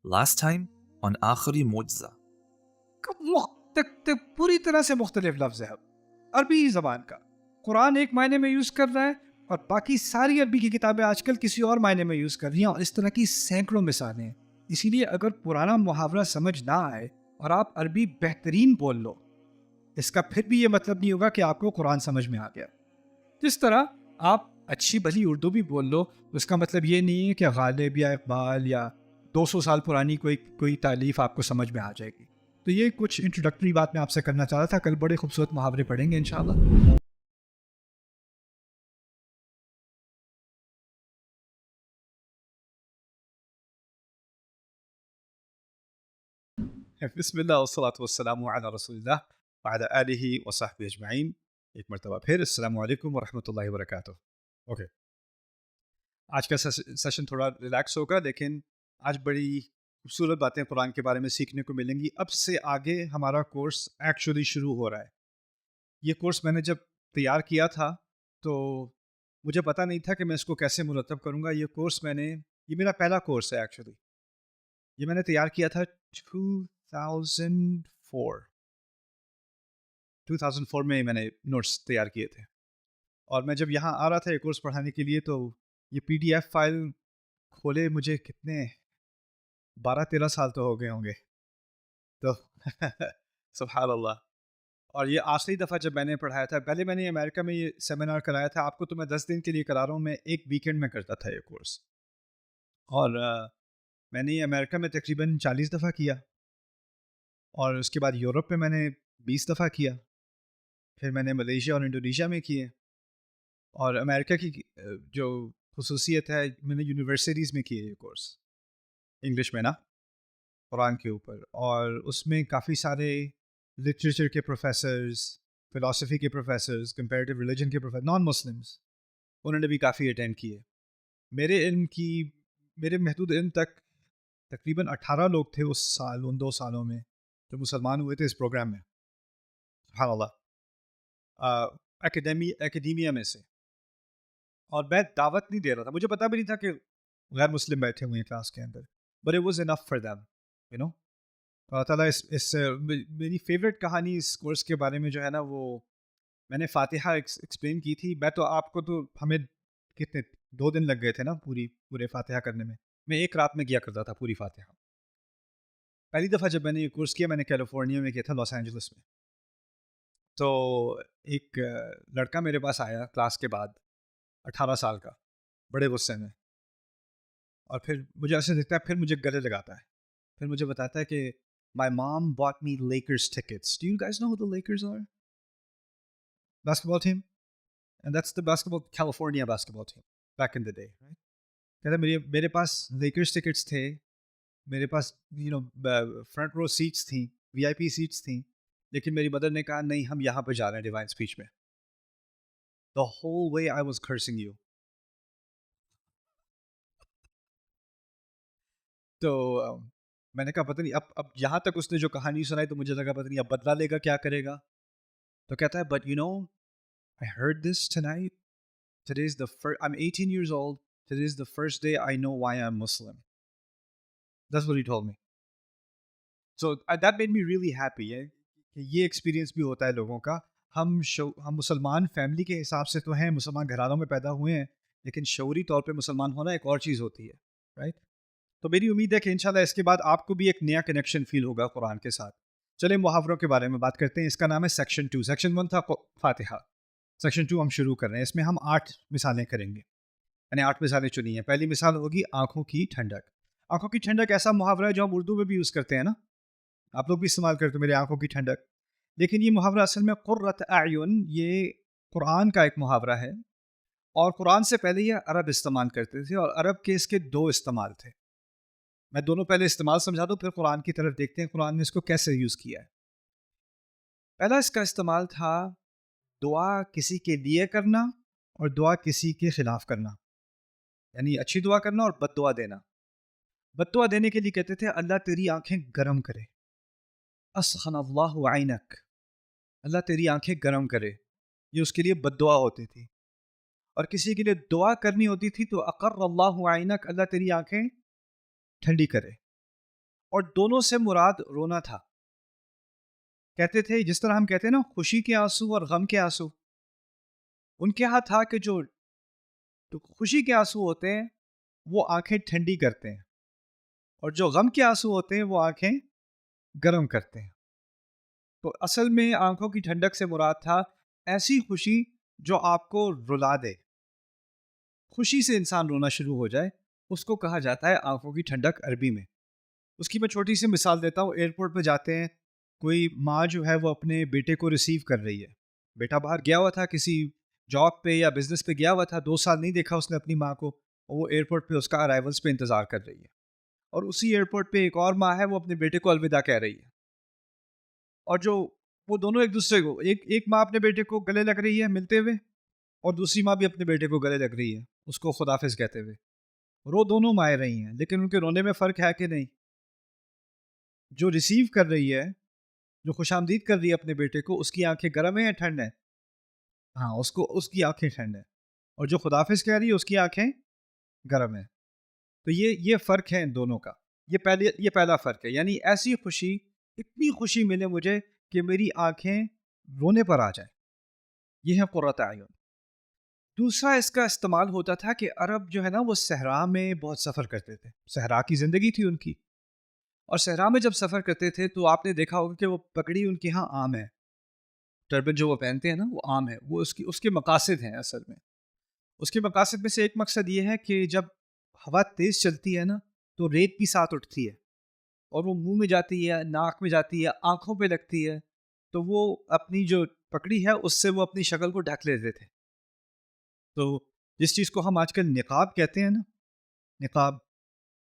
Last time on آخری معجزہ. پوری طرح سے مختلف لفظ ہے. عربی زبان کا قرآن ایک معنی میں یوز کر رہا ہے اور باقی ساری عربی کی کتابیں آج کل کسی اور معنی میں یوز کر رہی ہیں، اور اس طرح کی سینکڑوں مثالیں ہیں. اسی لیے اگر پرانا محاورہ سمجھ نہ آئے اور آپ عربی بہترین بول لو، اس کا پھر بھی یہ مطلب نہیں ہوگا کہ آپ کو قرآن سمجھ میں آ گیا. جس طرح آپ اچھی بھلی اردو بھی بول لو، اس کا مطلب یہ نہیں ہے کہ غالب یا اقبال یا 200 سال پرانی کوئی تالیف آپ کو سمجھ میں آ جائے گی. تو یہ کچھ انٹروڈکٹری بات میں آپ سے کرنا چاہ رہا تھا. کل بڑے خوبصورت محاورے پڑھیں گے انشاءاللہ. بسم اللہ والصلاة والسلام علی رسول اللہ وعلی آلہ وصحبہ اجمعین. ایک مرتبہ پھر السلام علیکم ورحمۃ اللہ وبرکاتہ. اوکے، آج کا سیشن تھوڑا ریلیکس ہوگا، لیکن آج بڑی خوبصورت باتیں قرآن کے بارے میں سیکھنے کو ملیں گی. اب سے آگے ہمارا کورس ایکچولی شروع ہو رہا ہے. یہ کورس میں نے جب تیار کیا تھا تو مجھے پتہ نہیں تھا کہ میں اس کو کیسے مرتب کروں گا. یہ میرا پہلا کورس ہے ایکچولی. یہ میں نے تیار کیا تھا 2004 میں میں نے نوٹس تیار کیے تھے، اور میں جب یہاں آ رہا تھا یہ کورس پڑھانے کے لیے تو یہ PDF فائل کھولے مجھے کتنے 12-13 سال تو ہو گئے ہوں گے. تو سبحان اللہ. اور یہ آخری دفعہ جب میں نے پڑھایا تھا، پہلے میں نے امریکہ میں یہ سیمینار کرایا تھا. آپ کو تو میں 10 دن کے لیے کرا رہا ہوں، میں ایک ویکینڈ میں کرتا تھا یہ کورس. اور میں نے یہ امریکہ میں تقریباً 40 دفعہ کیا، اور اس کے بعد یورپ میں نے 20 دفعہ کیا، پھر میں نے ملیشیا اور انڈونیشیا میں کیے. اور امریکہ کی جو خصوصیت ہے، میں نے یونیورسٹیز میں کیے یہ کورس انگلش میں نا، قرآن کے اوپر. اور اس میں کافی سارے لٹریچر کے پروفیسرز، فلاسفی کے پروفیسرز، کمپیریٹیو ریلیجن کے پروفیسر، نان مسلمس، انہوں نے بھی کافی اٹینڈ کیے. میرے محدود علم تک تقریباً 18 لوگ تھے ان 2 سالوں میں جو مسلمان ہوئے تھے اس پروگرام میں. سبحان اللہ. اکیڈیمیا میں سے. اور میں دعوت نہیں دے رہا تھا، مجھے پتا بھی نہیں تھا کہ غیر مسلم بیٹھے ہوئے ہیں کلاس کے اندر، but it was enough for them, you know. Allah تعالیٰ اس میری فیوریٹ کہانی اس کورس کے بارے میں جو ہے نا، وہ میں نے فاتحہ ایکسپلین کی تھی. میں تو آپ کو تو ہمیں کتنے 2 دن لگ گئے تھے نا پورے فاتحہ کرنے میں. میں ایک رات میں کیا کرتا تھا پوری فاتحہ. پہلی دفعہ جب میں نے یہ کورس کیا، میں نے کیلیفورنیا میں کیا تھا، لاس اینجلس میں. تو ایک لڑکا میرے پاس آیا کلاس کے بعد، 18 سال کا، بڑے غصے میں. اور پھر مجھے ایسے دیکھتا ہے، پھر مجھے گلے لگاتا ہے، پھر مجھے بتاتا ہے کہ my mom bought me Lakers tickets. Do you guys know who the Lakers are? Basketball team? And that's the California basketball team back in the day, right? کہتا ہے میرے پاس لیکرز ٹکٹس تھے، میرے پاس فرنٹ رو سیٹس تھیں، VIP سیٹس تھیں، لیکن میری mother نے کہا نہیں، ہم یہاں پہ جا رہے ہیں ڈیوائن اسپیچ میں. The whole way I was cursing you. تو میں نے کہا پتہ نہیں، اب یہاں تک اس نے جو کہانی سنائی تو مجھے لگا پتہ نہیں اب بدلا لے گا، کیا کرے گا. تو کہتا ہے but you know I heard this tonight. Today is I'm 18 years old. Today is the first day I know why I'm Muslim. That's what he told me. So that made me really happy. کہ یہ experience بھی ہوتا ہے لوگوں کا. ہم مسلمان family کے حساب سے تو ہیں، مسلمان گھرانوں میں پیدا ہوئے ہیں، لیکن شعوری طور پہ مسلمان ہونا ایک اور چیز ہوتی ہے، رائٹ. تو میری امید ہے کہ انشاءاللہ اس کے بعد آپ کو بھی ایک نیا کنیکشن فیل ہوگا قرآن کے ساتھ. چلیں محاوروں کے بارے میں بات کرتے ہیں. اس کا نام ہے سیکشن 2. سیکشن 1 تھا فاتحہ، سیکشن 2 ہم شروع کر رہے ہیں. اس میں ہم 8 مثالیں کریں گے، یعنی 8 مثالیں چنی ہیں. پہلی مثال ہوگی آنکھوں کی ٹھنڈک. آنکھوں کی ٹھنڈک ایسا محاورہ ہے جو ہم اردو میں بھی یوز کرتے ہیں نا، آپ لوگ بھی استعمال کرتے ہیں، میری آنکھوں کی ٹھنڈک. لیکن یہ محاورہ اصل میں قرۃ اعین، یہ قرآن کا ایک محاورہ ہے، اور قرآن سے پہلے یہ عرب استعمال کرتے تھے، اور عرب کے اس کے 2 استعمال تھے. میں دونوں پہلے استعمال سمجھا دوں، پھر قرآن کی طرف دیکھتے ہیں قرآن نے اس کو کیسے یوز کیا ہے. پہلا اس کا استعمال تھا دعا کسی کے لیے کرنا اور دعا کسی کے خلاف کرنا، یعنی اچھی دعا کرنا اور بد دعا دینا. بد دعا دینے کے لیے کہتے تھے اللہ تیری آنکھیں گرم کرے، اسخن اللہ عینک، اللہ تیری آنکھیں گرم کرے. یہ اس کے لیے بد دعا ہوتی تھی. اور کسی کے لیے دعا کرنی ہوتی تھی تو اقر اللہ عینک، اللہ تیری آنکھیں ٹھنڈی کرے. اور دونوں سے مراد رونا تھا. کہتے تھے جس طرح ہم کہتے ہیں نا خوشی کے آنسو اور غم کے آنسو، ان کے ہاں تھا کہ جو خوشی کے آنسو ہوتے ہیں وہ آنکھیں ٹھنڈی کرتے ہیں، اور جو غم کے آنسو ہوتے ہیں وہ آنکھیں گرم کرتے ہیں. تو اصل میں آنکھوں کی ٹھنڈک سے مراد تھا ایسی خوشی جو آپ کو رلا دے. خوشی سے انسان رونا شروع ہو جائے اس کو کہا جاتا ہے آنکھوں کی ٹھنڈک عربی میں. اس کی میں چھوٹی سی مثال دیتا ہوں. ایئرپورٹ پہ جاتے ہیں، کوئی ماں جو ہے وہ اپنے بیٹے کو ریسیو کر رہی ہے. بیٹا باہر گیا ہوا تھا کسی جاب پہ یا بزنس پہ گیا ہوا تھا، 2 سال نہیں دیکھا اس نے اپنی ماں کو، اور وہ ایئرپورٹ پہ اس کا ارائیولس پہ انتظار کر رہی ہے. اور اسی ایئرپورٹ پہ ایک اور ماں ہے، وہ اپنے بیٹے کو الوداع کہہ رہی ہے. اور جو وہ دونوں ایک دوسرے کو، ایک ماں اپنے بیٹے کو گلے لگ رہی ہے ملتے ہوئے، اور دوسری ماں بھی اپنے بیٹے کو گلے لگ رہی ہے اس کو خداحافظ کہتے ہوئے. رو دونوں مائیں رہی ہیں، لیکن ان کے رونے میں فرق ہے کہ نہیں؟ جو ریسیو کر رہی ہے، جو خوش آمدید کر رہی ہے اپنے بیٹے کو، اس کی آنکھیں گرم ہیں یا ٹھنڈ ہیں؟ ہاں، اس کی آنکھیں ٹھنڈ ہیں. اور جو خداحافظ کہہ رہی ہے اس کی آنکھیں گرم ہیں. تو یہ فرق ہے ان دونوں کا. یہ پہلا فرق ہے. یعنی ایسی خوشی، اتنی خوشی ملے مجھے کہ میری آنکھیں رونے پر آ جائیں. یہ ہے قرۃ اعین. دوسرا اس کا استعمال ہوتا تھا کہ عرب جو ہے نا وہ صحرا میں بہت سفر کرتے تھے. صحرا کی زندگی تھی ان کی، اور صحرا میں جب سفر کرتے تھے تو آپ نے دیکھا ہوگا کہ وہ پگڑی ان کے ہاں عام ہے. ٹربن جو وہ پہنتے ہیں نا وہ عام ہے. وہ اس کے مقاصد ہیں. اصل میں اس کے مقاصد میں سے ایک مقصد یہ ہے کہ جب ہوا تیز چلتی ہے نا تو ریت بھی ساتھ اٹھتی ہے، اور وہ منہ میں جاتی ہے، ناک میں جاتی ہے، آنکھوں پہ لگتی ہے. تو وہ اپنی جو پکڑی ہے اس سے وہ اپنی شکل کو ڈھک لیتے تھے. تو جس چیز کو ہم آج کل نقاب کہتے ہیں نا، نقاب،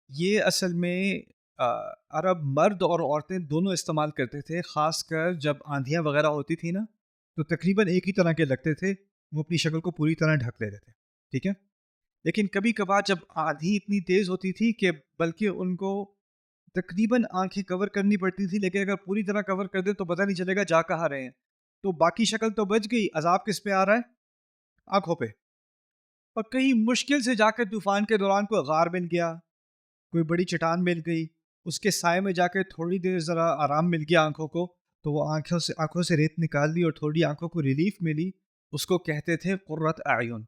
یہ اصل میں عرب مرد اور عورتیں دونوں استعمال کرتے تھے. خاص کر جب آندھیاں وغیرہ ہوتی تھی نا تو تقریباً ایک ہی طرح کے لگتے تھے. وہ اپنی شکل کو پوری طرح ڈھک لیتے تھے. ٹھیک ہے. لیکن کبھی کبھار جب آندھی اتنی تیز ہوتی تھی کہ بلکہ ان کو تقریباً آنکھیں کور کرنی پڑتی تھی، لیکن اگر پوری طرح کور کر دیں تو پتہ نہیں چلے گا جا کہاں رہے ہیں. تو باقی شکل تو بچ گئی، عذاب کس پہ آ رہا ہے؟ آنکھوں پہ. اور کہیں مشکل سے جا کے طوفان کے دوران کوئی غار مل گیا، کوئی بڑی چٹان مل گئی، اس کے سائے میں جا کے تھوڑی دیر ذرا آرام مل گیا آنکھوں کو، تو وہ آنکھوں سے ریت نکال لی اور تھوڑی آنکھوں کو ریلیف ملی. اس کو کہتے تھے قرۃ اعین.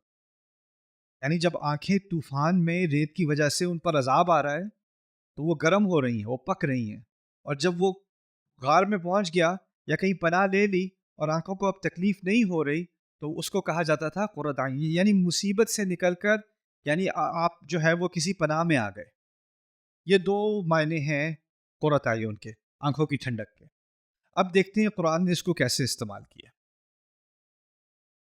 یعنی جب آنکھیں طوفان میں ریت کی وجہ سے ان پر عذاب آ رہا ہے تو وہ گرم ہو رہی ہیں، وہ پک رہی ہیں. اور جب وہ غار میں پہنچ گیا یا کہیں پناہ لے لی اور آنکھوں کو اب تکلیف نہیں ہو رہی تو اس کو کہا جاتا تھا قرۃ اعین. یعنی مصیبت سے نکل کر، یعنی آپ جو ہے وہ کسی پناہ میں آ گئے. یہ 2 معنی ہیں قرۃ اعین کے، آنکھوں کی ٹھنڈک کے. اب دیکھتے ہیں قرآن نے اس کو کیسے استعمال کیا.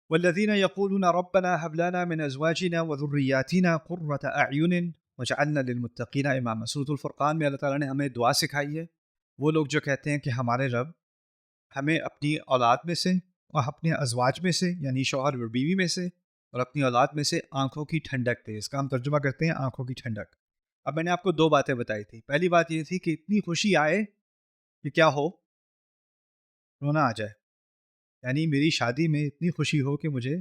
والذین یقولون ربنا هب لنا من ازواجنا وذریاتنا قرۃ اعین وجعلنا للمتقین اماما. سورۃ الفرقان میں اللہ تعالیٰ نے ہمیں دعا سکھائی ہے. وہ لوگ جو کہتے ہیں کہ ہمارے رب ہمیں اپنی اولاد میں سے اور اپنے ازواج میں سے، یعنی شوہر اور بیوی میں سے اور اپنی اولاد میں سے آنکھوں کی ٹھنڈک دے. اس کا ہم ترجمہ کرتے ہیں آنکھوں کی ٹھنڈک. اب میں نے آپ کو 2 باتیں بتائی تھی. پہلی بات یہ تھی کہ اتنی خوشی آئے کہ کیا ہو، رونا آ جائے. یعنی میری شادی میں اتنی خوشی ہو کہ مجھے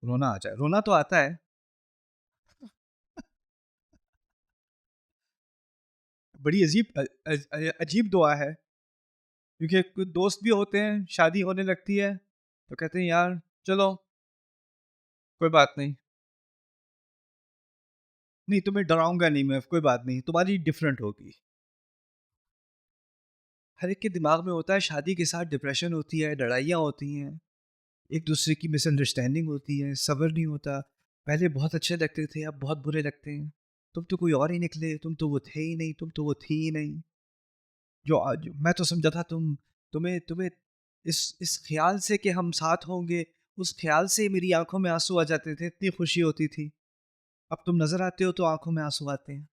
رونا آ جائے. رونا تو آتا ہے، بڑی عجیب دعا ہے. کیونکہ کچھ دوست بھی ہوتے ہیں، شادی ہونے لگتی ہے تو کہتے ہیں یار چلو کوئی بات نہیں، نہیں تمہیں ڈراؤں گا نہیں میں، کوئی بات نہیں، تمہاری ڈفرینٹ ہوگی. ہر ایک کے دماغ میں ہوتا ہے شادی کے ساتھ ڈپریشن ہوتی ہے، لڑائیاں ہوتی ہیں، ایک دوسرے کی مس انڈرسٹینڈنگ ہوتی ہے، صبر نہیں ہوتا. پہلے بہت اچھے لگتے تھے اب بہت برے لگتے ہیں. تم تو کوئی اور ہی نکلے، تم تو وہ تھے ہی نہیں، تم تو وہ تھی ہی نہیں. جو میں تو سمجھا تھا تمہیں اس خیال سے کہ ہم ساتھ ہوں گے، اس خیال سے میری آنکھوں میں آنسو آ جاتے تھے، اتنی خوشی ہوتی تھی. اب تم نظر آتے ہو تو آنکھوں میں آنسو آتے ہیں.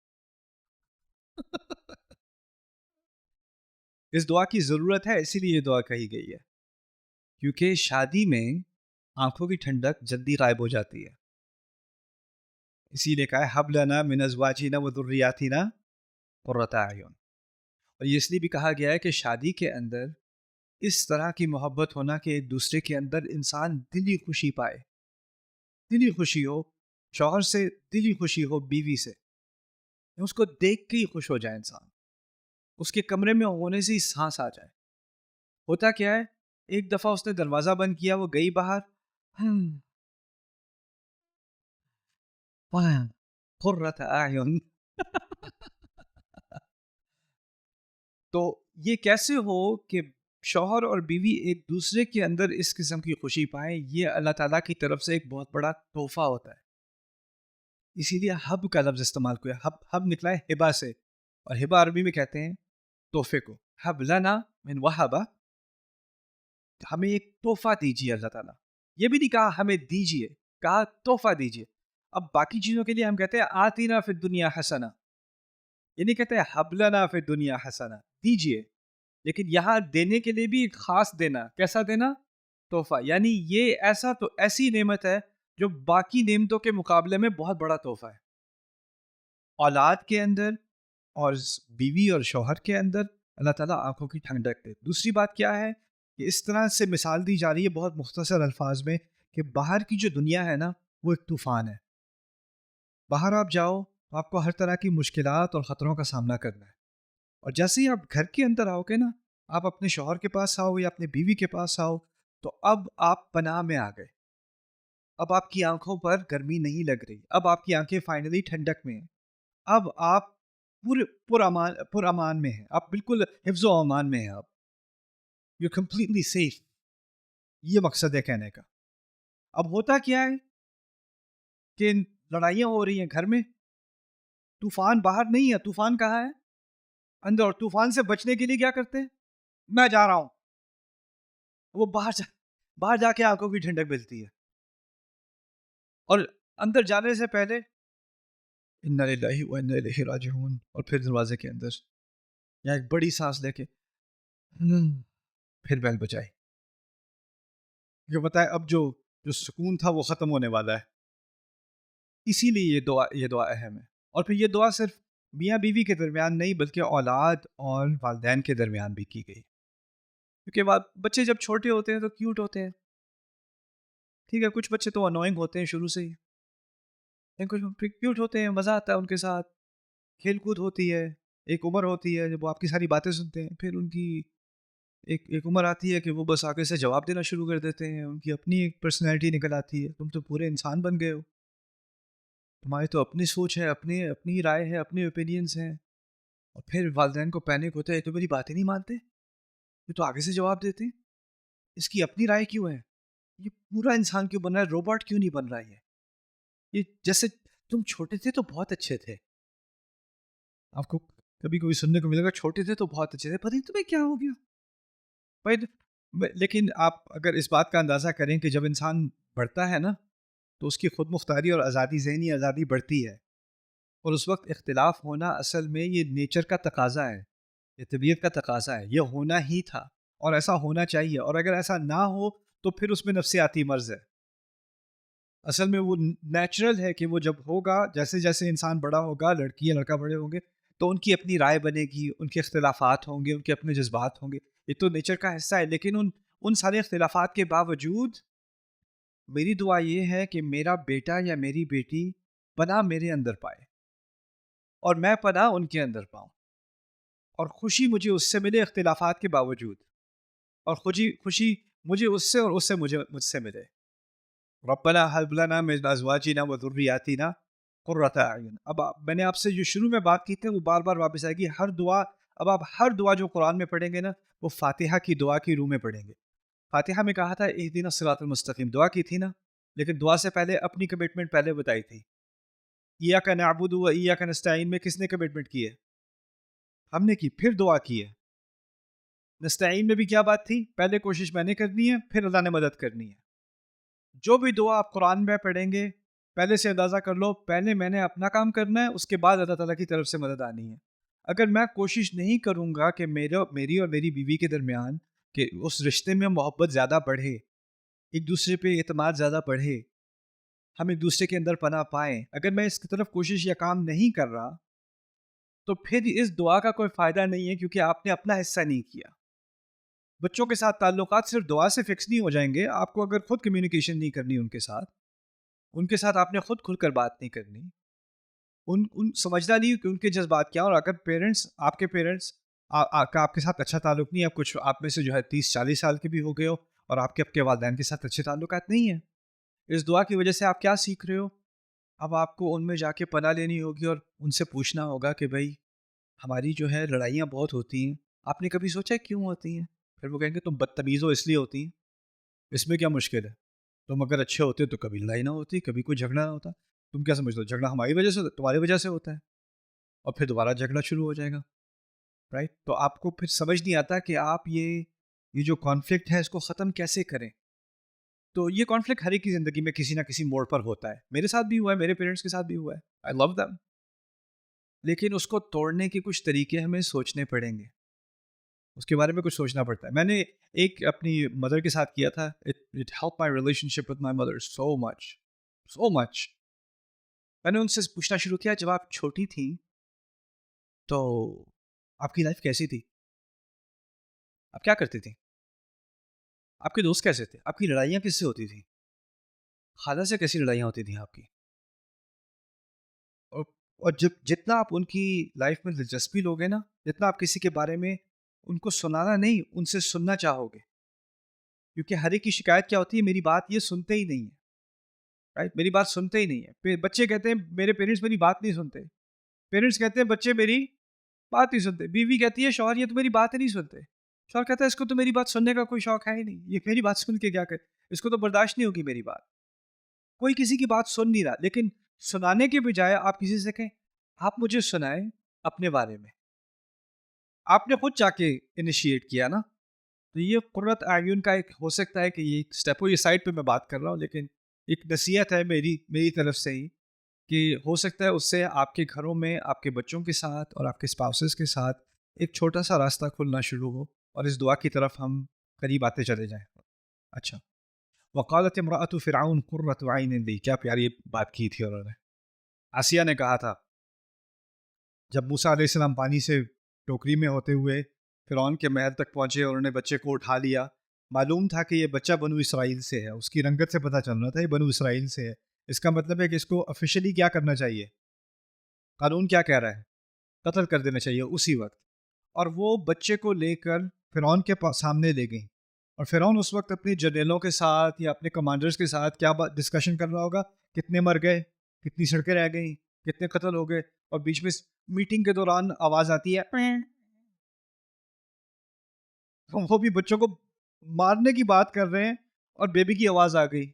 اس دعا کی ضرورت ہے، اسی لیے یہ دعا کہی گئی ہے. کیونکہ شادی میں آنکھوں کی ٹھنڈک جلدی غائب ہو جاتی ہے. اسی لیے کہا ہے حب لنا من ازواجنا وذریاتنا قرۃ اعین. اور یہ اس لیے بھی کہا گیا ہے کہ شادی کے اندر اس طرح کی محبت ہونا کہ ایک دوسرے کے اندر انسان دلی خوشی پائے، دلی خوشی ہو، شوہر سے دلی خوشی ہو، بیوی سے اس کو دیکھ کے ہی خوش ہو جائے انسان. اس کے کمرے میں ہونے سے ہی سانس آ جائے. ہوتا کیا ہے, ایک دفعہ اس نے دروازہ بند کیا, وہ گئی باہر, قرۃ اعین. تو یہ کیسے ہو کہ شوہر اور بیوی ایک دوسرے کے اندر اس قسم کی خوشی پائیں؟ یہ اللہ تعالیٰ کی طرف سے ایک بہت بڑا تحفہ ہوتا ہے. اسی لیے حب کا لفظ استعمال کیا. حب نکلا ہے ہبا سے, اور ہبا عربی میں کہتے ہیں تحفے کو. حب لنا من وہبا, ہمیں ایک تحفہ دیجیے اللہ تعالیٰ. یہ بھی نہیں کہا ہمیں دیجیے, کہا تحفہ دیجیے. اب باقی چیزوں کے لیے ہم کہتے ہیں آتینا فی الدنیا حسنہ, یہ نہیں کہتے حب لنا فی الدنیا حسنہ, دیجیے. لیکن یہاں دینے کے لیے بھی ایک خاص دینا. کیسا دینا؟ تحفہ. یعنی یہ ایسا تو ایسی نعمت ہے جو باقی نعمتوں کے مقابلے میں بہت بڑا تحفہ ہے. اولاد کے اندر اور بیوی اور شوہر کے اندر اللہ تعالیٰ آنکھوں کی ٹھنڈک دے. دوسری بات کیا ہے کہ اس طرح سے مثال دی جا رہی ہے بہت مختصر الفاظ میں کہ باہر کی جو دنیا ہے نا وہ ایک طوفان ہے. باہر آپ جاؤ تو آپ کو ہر طرح کی مشکلات اور خطروں کا سامنا کرنا ہے, اور جیسے ہی آپ گھر کے اندر آؤ گے نا, آپ اپنے شوہر کے پاس آؤ یا اپنے بیوی کے پاس آؤ, تو اب آپ پناہ میں آ گئے. اب آپ کی آنکھوں پر گرمی نہیں لگ رہی, اب آپ کی آنکھیں فائنلی ٹھنڈک میں ہیں, اب آپ پر امان میں ہیں, آپ بالکل حفظ و امان میں ہیں, آپ یو کمپلیٹلی سیف. یہ مقصد ہے کہنے کا. اب ہوتا کیا ہے کہ لڑائیاں ہو رہی ہیں گھر میں, طوفان باہر نہیں ہے, طوفان کہاں ہے؟ اندر. اور طوفان سے بچنے کے لیے کیا کرتے ہیں؟ میں جا رہا ہوں. وہ باہر جا کے آنکھوں کی ٹھنڈک ملتی ہے, اور اندر جانے سے پہلے انا للہ و انا الیہ راجعون, اور پھر دروازے کے اندر یا ایک بڑی سانس لے کے پھر بیل بجائی. یہ بتائے اب جو سکون تھا وہ ختم ہونے والا ہے. اسی لیے یہ دعا اہم ہے. اور پھر یہ دعا صرف میاں بیوی کے درمیان نہیں بلکہ اولاد اور والدین کے درمیان بھی کی گئی, کیونکہ بچے جب چھوٹے ہوتے ہیں تو کیوٹ ہوتے ہیں, ٹھیک ہے, کچھ بچے تو انوائنگ ہوتے ہیں شروع سے ہی, کچھ کیوٹ ہوتے ہیں, مزہ آتا ہے ان کے ساتھ, کھیل کود ہوتی ہے. ایک عمر ہوتی ہے جب وہ آپ کی ساری باتیں سنتے ہیں, پھر ان کی ایک عمر آتی ہے کہ وہ بس آگے سے جواب دینا شروع کر دیتے ہیں, ان کی اپنی ایک پرسنالٹی نکل آتی ہے. تم تو پورے انسان بن گئے ہو, تمہاری تو اپنی سوچ ہے, اپنی رائے ہے, اپنے اوپینینس ہیں. اور پھر والدین کو پینک ہوتا ہے, تو میری باتیں نہیں مانتے, یہ تو آگے سے جواب دیتے ہیں, اس کی اپنی رائے کیوں ہے, یہ پورا انسان کیوں بن رہا ہے, روبوٹ کیوں نہیں بن رہا ہے, یہ جیسے تم چھوٹے تھے تو بہت اچھے تھے. آپ کو کبھی کوئی سننے کو ملے گا چھوٹے تھے تو بہت اچھے تھے, پتہ نہیں تمہیں کیا ہو گیا بھائی. لیکن آپ اگر اس بات کا اندازہ کریں کہ جب انسان بڑھتا ہے نا تو اس کی خود مختاری اور آزادی, ذہنی آزادی بڑھتی ہے, اور اس وقت اختلاف ہونا اصل میں یہ نیچر کا تقاضا ہے, یہ طبیعت کا تقاضا ہے, یہ ہونا ہی تھا اور ایسا ہونا چاہیے. اور اگر ایسا نہ ہو تو پھر اس میں نفسیاتی مرض ہے. اصل میں وہ نیچرل ہے کہ وہ جب ہوگا, جیسے جیسے انسان بڑا ہوگا, لڑکی یا لڑکا بڑے ہوں گے, تو ان کی اپنی رائے بنے گی, ان کے اختلافات ہوں گے, ان کے اپنے جذبات ہوں گے. یہ تو نیچر کا حصہ ہے. لیکن ان سارے اختلافات کے باوجود میری دعا یہ ہے کہ میرا بیٹا یا میری بیٹی پناہ میرے اندر پائے اور میں پناہ ان کے اندر پاؤں, اور خوشی مجھے اس سے ملے اختلافات کے باوجود, اور خوشی مجھے اس سے اور اس سے مجھ سے ملے. ربنا هب لنا من ازواجنا وذرياتنا قرۃ اعین. اب میں نے آپ سے جو شروع میں بات کی تھی وہ بار بار واپس آئے گی. ہر دعا, اب آپ ہر دعا جو قرآن میں پڑھیں گے نا وہ فاتحہ کی دعا کی روح میں پڑھیں گے. فاتحہ میں کہا تھا اہدنا الصراط المستقیم, دعا کی تھی نا, لیکن دعا سے پہلے اپنی کمٹمنٹ پہلے بتائی تھی. ایاک نعبد و ایاک نستعین میں کس نے کمٹمنٹ کی ہے؟ ہم نے کی. پھر دعا کی ہے. نستعین میں بھی کیا بات تھی؟ پہلے کوشش میں نے کرنی ہے, پھر اللہ نے مدد کرنی ہے. جو بھی دعا آپ قرآن میں پڑھیں گے پہلے سے اندازہ کر لو, پہلے میں نے اپنا کام کرنا ہے, اس کے بعد اللہ تعالیٰ کی طرف سے مدد آنی ہے. اگر میں کوشش نہیں کروں گا کہ میری اور میری بیوی کے درمیان کہ اس رشتے میں محبت زیادہ بڑھے, ایک دوسرے پہ اعتماد زیادہ بڑھے, ہم ایک دوسرے کے اندر پناہ پائیں, اگر میں اس کی طرف کوشش یا کام نہیں کر رہا تو پھر اس دعا کا کوئی فائدہ نہیں ہے, کیونکہ آپ نے اپنا حصہ نہیں کیا. بچوں کے ساتھ تعلقات صرف دعا سے فکس نہیں ہو جائیں گے. آپ کو اگر خود کمیونیکیشن نہیں کرنی ان کے ساتھ آپ نے خود کھل کر بات نہیں کرنی, ان سمجھنا نہیں کہ ان کے جذبات کیا. اور اگر پیرنٹس, آپ کے پیرنٹس کا آپ کے ساتھ اچھا تعلق نہیں ہے. کچھ آپ میں سے جو ہے 30-40 سال کے بھی ہو گئے ہو اور آپ کے والدین کے ساتھ اچھے تعلقات نہیں ہیں. اس دعا کی وجہ سے آپ کیا سیکھ رہے ہو؟ اب آپ کو ان میں جا کے پناہ لینی ہوگی اور ان سے پوچھنا ہوگا کہ بھائی ہماری جو ہے لڑائیاں بہت ہوتی ہیں, آپ نے کبھی سوچا کیوں ہوتی ہیں؟ پھر وہ کہیں گے تم بدتمیز ہو اس لیے ہوتی ہیں. اس میں کیا مشکل ہے؟ تم اگر اچھے ہوتے تو کبھی لڑائی نہ ہوتی, کبھی کوئی جھگڑا نہ ہوتا. تم کیا سمجھتے ہو جھگڑا ہماری وجہ سے تمہاری وجہ سے ہوتا ہے اور پھر دوبارہ جھگڑا شروع ہو جائے گا, رائٹ؟ تو آپ کو پھر سمجھ نہیں آتا کہ آپ یہ جو کانفلکٹ ہے اس کو ختم کیسے کریں. تو یہ کانفلکٹ ہر ایک کی زندگی میں کسی نہ کسی موڑ پر ہوتا ہے. میرے ساتھ بھی ہوا ہے, میرے پیرنٹس کے ساتھ بھی ہوا ہے. آئی لو دیم. لیکن اس کو توڑنے کے کچھ طریقے ہمیں سوچنے پڑیں گے, اس کے بارے میں کچھ سوچنا پڑتا ہے. میں نے ایک اپنی مدر کے ساتھ کیا تھا. It help my relationship with my mother so much. میں نے ان سے پوچھنا شروع کیا جب آپ چھوٹی تھیں تو آپ کی لائف کیسی تھی, آپ کیا کرتی تھیں, آپ کے دوست کیسے تھے, آپ کی لڑائیاں کس سے ہوتی تھیں, خالہ سے کیسی لڑائیاں ہوتی تھیں آپ کی. اور جتنا آپ ان کی لائف میں دلچسپی لوگے نا, جتنا آپ کسی کے بارے میں ان کو سنانا نہیں, ان سے سننا چاہو گے. کیونکہ ہر ایک کی شکایت کیا ہوتی ہے, میری بات یہ سنتے ہی نہیں ہے, رائٹ؟ میری بات سنتے ہی نہیں ہے. بچے کہتے ہیں میرے پیرنٹس میری بات نہیں سنتے, پیرنٹس کہتے ہیں بچے میری بات نہیں سنتے. بیوی کہتی ہے شوہر یہ تو میری بات ہی نہیں سنتے. شوہر کہتا ہے اس کو تو میری بات سننے کا کوئی شوق ہے ہی نہیں, یہ میری بات سن کے کیا کرے, اس کو تو برداشت نہیں ہوگی میری بات. کوئی کسی کی بات سن نہیں رہا. لیکن سنانے کے بجائے آپ کسی سے کہیں آپ مجھے سنائیں اپنے بارے میں, آپ نے خود جا کے انیشیٹ کیا نا. تو یہ قرۃ اعین کا ایک ہو سکتا ہے کہ یہ ایک اسٹیپ ہو, یہ سائڈ پہ میں بات کر رہا ہوں, لیکن ایک نصیحت ہے میری طرف سے ہی کہ ہو سکتا ہے اس سے آپ کے گھروں میں آپ کے بچوں کے ساتھ اور آپ کے اسپاؤسز کے ساتھ ایک چھوٹا سا راستہ کھلنا شروع ہو اور اس دعا کی طرف ہم قریب آتے چلے جائیں. اچھا, وقالت امرأۃ فرعون قرۃ عین لی, کیا پیاری بات کی تھی انہوں نے. آسیہ نے کہا تھا جب موسیٰ علیہ السلام پانی سے ٹوکری میں ہوتے ہوئے فرعون کے محل تک پہنچے اور انہوں نے بچے کو اٹھا لیا, معلوم تھا کہ یہ بچہ بنو اسرائیل سے ہے, اس کی رنگت سے پتہ چل رہا تھا یہ بنو اسرائیل سے ہے. اس کا مطلب ہے کہ اس کو آفیشلی کیا کرنا چاہیے, قانون کیا کہہ رہا ہے, قتل کر دینا چاہیے اسی وقت. اور وہ بچے کو لے کر فرعون کے سامنے لے گئیں, اور فرعون اس وقت اپنے جنرلوں کے ساتھ یا اپنے کمانڈرز کے ساتھ کیا ڈسکشن کر رہا ہوگا, کتنے مر گئے, کتنی سڑکیں رہ گئیں, کتنے قتل ہو گئے. اور بیچ میں میٹنگ کے دوران آواز آتی ہے, وہ بھی بچوں کو مارنے کی بات کر رہے ہیں اور بیبی کی آواز آ گئی,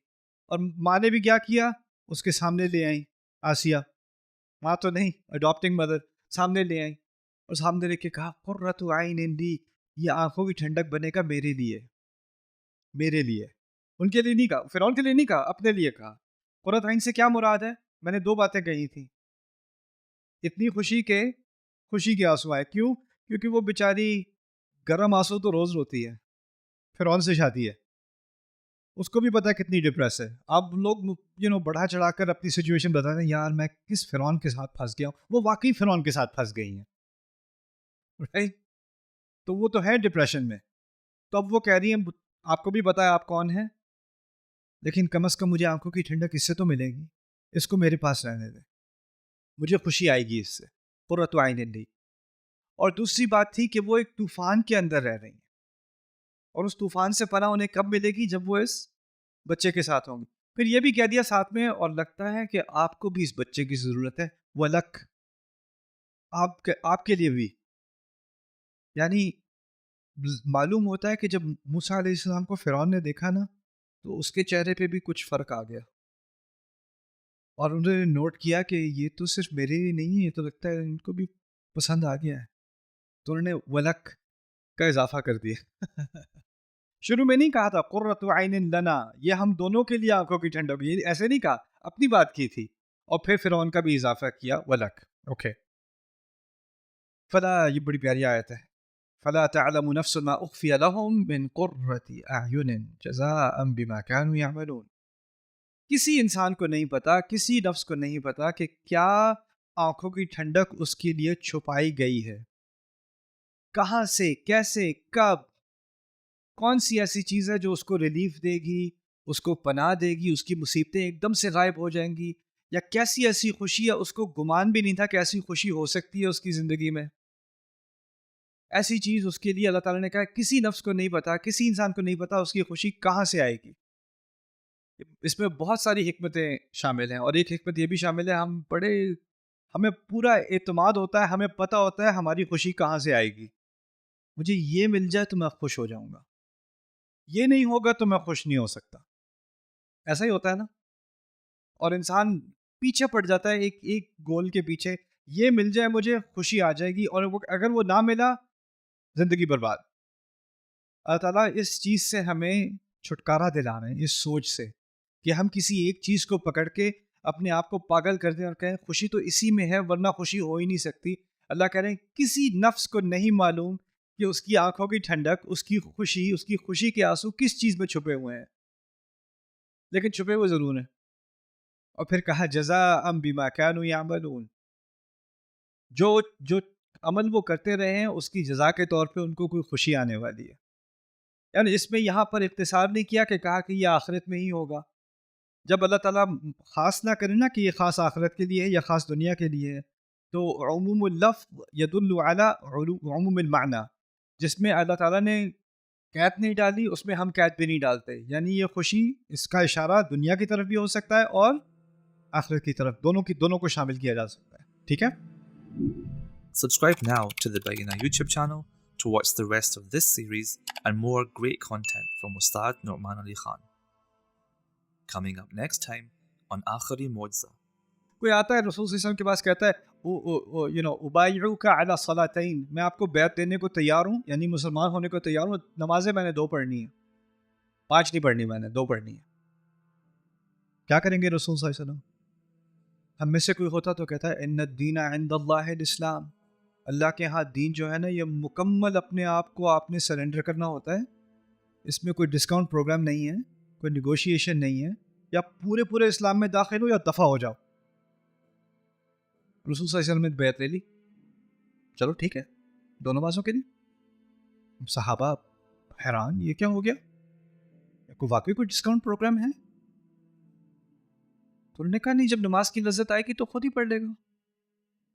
اور ماں نے بھی کیا کیا, اس کے سامنے لے آئیں آسیہ, ماں تو نہیں اڈاپٹنگ مدر, سامنے لے آئیں اور سامنے لے کے کہا قرۃ عین لی, یہ آنکھوں کی ٹھنڈک بنے گا میرے لیے, میرے لیے. ان کے لیے نہیں کہا, فرعون کے لیے نہیں کہا, اپنے لیے کہا. قرۃ عین سے کیا مراد ہے؟ میں نے 2 باتیں کہی تھیں. اتنی خوشی کے آنسو آئے. کیوں؟ کیونکہ وہ بیچاری گرم آنسو تو روز روتی ہے, فرعون سے شادی ہے, اس کو بھی پتا ہے کتنی ڈپریس ہے. اب لوگ بڑھا چڑھا کر اپنی سچویشن بتاتے ہیں, یار میں کس فرعون کے ساتھ پھنس گیا ہوں. وہ واقعی فرعون کے ساتھ پھنس گئی ہیں, رائٹ؟ تو وہ تو ہے ڈپریشن میں. تو اب وہ کہہ رہی ہیں آپ کو بھی پتا ہے آپ کون ہیں, لیکن کم از کم مجھے آنکھوں کی ٹھنڈک اس سے تو ملے گی, اس کو میرے پاس رہنے دیں, مجھے خوشی آئے گی اس سے. قرۃ عین لی. اور دوسری بات تھی کہ وہ ایک طوفان کے اندر رہ رہی ہیں, اور اس طوفان سے پناہ انہیں کب ملے گی, جب وہ اس بچے کے ساتھ ہوں گے. پھر یہ بھی کہہ دیا ساتھ میں, اور لگتا ہے کہ آپ کو بھی اس بچے کی ضرورت ہے, وَلَک, آپ کے لیے بھی. یعنی معلوم ہوتا ہے کہ جب موسیٰ علیہ السلام کو فرعون نے دیکھا نا, تو اس کے چہرے پہ بھی کچھ فرق آ گیا, اور انہوں نے نوٹ کیا کہ یہ تو صرف میرے لیے نہیں ہے, یہ تو لگتا ہے ان کو بھی پسند آ گیا ہے. تو انہوں نے وَلَک کا اضافہ کر دیا. شروع میں نہیں کہا تھا قرۃ عین لنا, یہ ہم دونوں کے لیے آنکھوں کی ٹھنڈک, یہ ایسے نہیں کہا, اپنی بات کی تھی. اور پھر فرعون کا بھی اضافہ کیا وَلَک. اوکے, فلا, یہ بڑی پیاری آیت ہے, فلا تعلم نفس ما اخفی لهم من قرۃ اعین جزاء بما كانوا يعملون. کسی انسان کو نہیں پتا, کسی نفس کو نہیں پتا کہ کیا آنکھوں کی ٹھنڈک اس کے لیے چھپائی گئی ہے, کہاں سے, کیسے, کب, کون سی ایسی چیز ہے جو اس کو ریلیف دے گی, اس کو پناہ دے گی, اس کی مصیبتیں ایک دم سے غائب ہو جائیں گی, یا کیسی ایسی خوشی ہے اس کو گمان بھی نہیں تھا کہ ایسی خوشی ہو سکتی ہے اس کی زندگی میں. ایسی چیز اس کے لیے اللہ تعالیٰ نے کہا کسی نفس کو نہیں پتا, کسی انسان کو نہیں پتا اس کی خوشی کہاں سے آئے گی. اس میں بہت ساری حکمتیں شامل ہیں, اور ایک حکمت یہ بھی شامل ہے ہمیں پورا اعتماد ہوتا ہے, ہمیں پتہ ہوتا ہے ہماری خوشی کہاں سے آئے گی. مجھے یہ مل جائے تو میں خوش ہو جاؤں گا, یہ نہیں ہوگا تو میں خوش نہیں ہو سکتا. ایسا ہی ہوتا ہے نا. اور انسان پیچھے پڑ جاتا ہے ایک گول کے پیچھے, یہ مل جائے مجھے خوشی آ جائے گی, اور اگر وہ نہ ملا زندگی برباد. اللہ تعالیٰ اس چیز سے ہمیں چھٹکارا دلا رہے ہیں, اس سوچ سے کہ ہم کسی ایک چیز کو پکڑ کے اپنے آپ کو پاگل کر دیں اور کہیں خوشی تو اسی میں ہے ورنہ خوشی ہو ہی نہیں سکتی. اللہ کہہ رہے ہیں کسی نفس کو نہیں معلوم کہ اس کی آنکھوں کی ٹھنڈک, اس کی خوشی کے آنسو کس چیز میں چھپے ہوئے ہیں, لیکن چھپے ہوئے ضرور ہیں. اور پھر کہا جزاء بما كانوا يعملون, جو عمل وہ کرتے رہے ہیں اس کی جزا کے طور پہ ان کو کوئی خوشی آنے والی ہے. یعنی اس میں یہاں پر اختصار نہیں کیا کہ کہا کہ یہ آخرت میں ہی ہوگا. جب اللہ تعالیٰ خاص نہ کرے نا کہ یہ خاص آخرت کے لیے ہے یا خاص دنیا کے لیے ہے, تو عموم اللفظ يدل على عموم المعنی, جس میں اللہ تعالیٰ نے قید نہیں ڈالی اس میں ہم قید بھی نہیں ڈالتے. یعنی یہ خوشی, اس کا اشارہ دنیا کی طرف بھی ہو سکتا ہے اور آخرت کی طرف, دونوں کو شامل کیا جا سکتا ہے. ٹھیک ہے. Subscribe now to the Bayina YouTube channel to watch the rest of this series and more great content from Ustad Nu'man Ali Khan. Coming up next time on Akhari Mu'jiza. کوئی آتا ہے رسول صلی اللہ علیہ وسلم کے پاس کہتا ہے ابایعوک علی صلاتین, میں آپ کو بیعت دینے کو تیار ہوں, یعنی مسلمان ہونے کو تیار ہوں, نمازیں میں نے 2 پڑھنی ہیں, 5 نہیں پڑھنی, میں نے 2 پڑھنی ہیں. کیا کریں گے رسول صلی اللہ علیہ وسلم؟ ہم میں سے کوئی ہوتا تو کہتا ہے ان الدین عند اللہ الاسلام, اللہ کے ہاں دین جو ہے نا یہ مکمل اپنے آپ کو آپ نے سرنڈر کرنا ہوتا ہے, اس میں کوئی ڈسکاؤنٹ پروگرام نہیں ہے, کوئی نیگوشیشن نہیں ہے, یا پورے اسلام میں داخل ہو یا دفع ہو جاؤ. رسول صلی اللہ علیہ وسلم نے بیعت لے لی, چلو ٹھیک ہے 2 نمازوں کے لیے. صحابہ حیران, یہ کیا ہو گیا, کوئی واقعی کوئی ڈسکاؤنٹ پروگرام ہے؟ تو انہوں نے کہا نہیں, جب نماز کی لذت آئے گی تو خود ہی پڑھ لے گا.